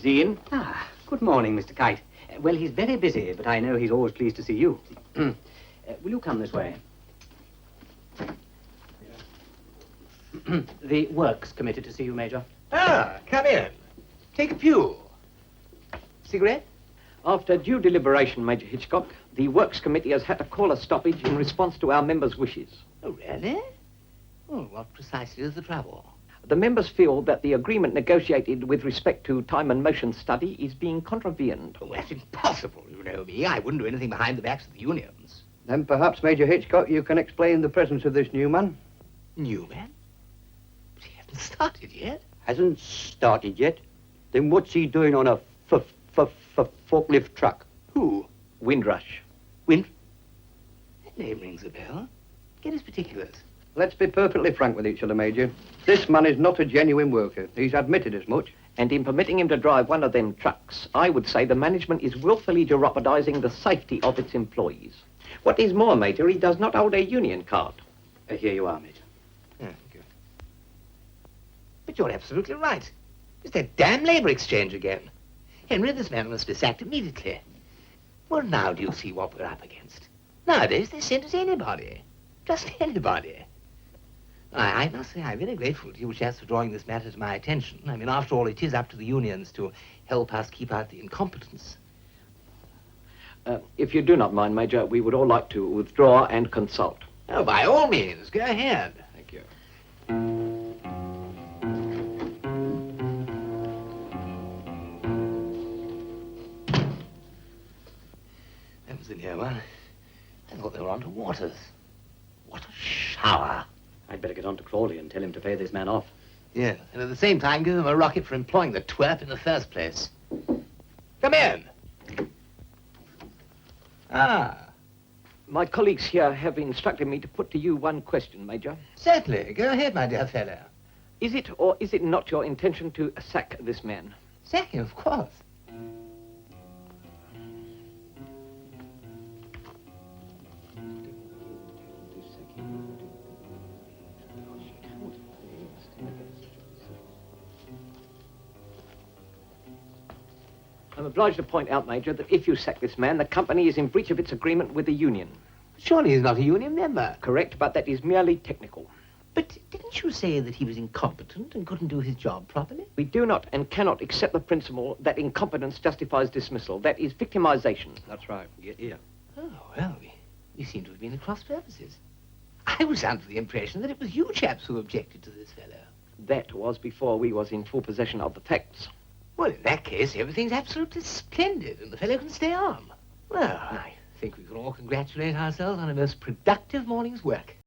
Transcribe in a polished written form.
Is he in? Ah, good morning, Mr. Kite. Well, he's very busy, but I know he's always pleased to see you. Will you come this way? The Works Committee to see you, Major. Ah, come in. Take a pew. Cigarette? After due deliberation, Major Hitchcock, the Works Committee has had to call a stoppage in response to our members' wishes. Oh, really? Oh, what precisely is the trouble? The members feel that the agreement negotiated with respect to time and motion study is being contravened. Oh, that's impossible, you know me. I wouldn't do anything behind the backs of the unions. Then perhaps, Major Hitchcock, you can explain the presence of this new man. New man? But he hasn't started yet. Hasn't started yet? Then what's he doing on a forklift truck? Who? Windrush. Wind? That name rings a bell. Get his particulars. Let's be perfectly frank with each other, Major. This man is not a genuine worker. He's admitted as much. And in permitting him to drive one of them trucks, I would say the management is willfully jeopardizing the safety of its employees. What is more, Major, he does not hold a union card. Here you are, Major. Thank you. But you're absolutely right. It's that damn labor exchange again. Henry, this man must be sacked immediately. Well, now do you see what we're up against? Nowadays, they send us anybody. Just anybody. I must say I'm very grateful to you, chaps, for drawing this matter to my attention. I mean, after all, it is up to the unions to help us keep out the incompetence. If you do not mind, Major, we would all like to withdraw and consult. Oh, by all means, go ahead. Thank you. That was a near one. I thought they were on to Waters. What a shower. I'd better get on to Crawley and tell him to pay this man off. Yeah, and at the same time give him a rocket for employing the twerp in the first place. Come in. Ah, My colleagues here have instructed me to put to you one question, Major. certainly. Go ahead, my dear fellow. Is it or is it not your intention to sack this man? Sack him, of course. I'm obliged to point out, Major, that if you sack this man, the company is in breach of its agreement with the union. Surely he's not a union member. Correct, but that is merely technical. But didn't you say that he was incompetent and couldn't do his job properly? We do not and cannot accept the principle that incompetence justifies dismissal. That is victimization. That's right. Get here. Oh, well, we seem to have been at cross purposes. I was under the impression that it was you chaps who objected to this fellow. That was before we was in full possession of the facts. Well, in that case, everything's absolutely splendid, and the fellow can stay on. Well, I think we can all congratulate ourselves on a most productive morning's work.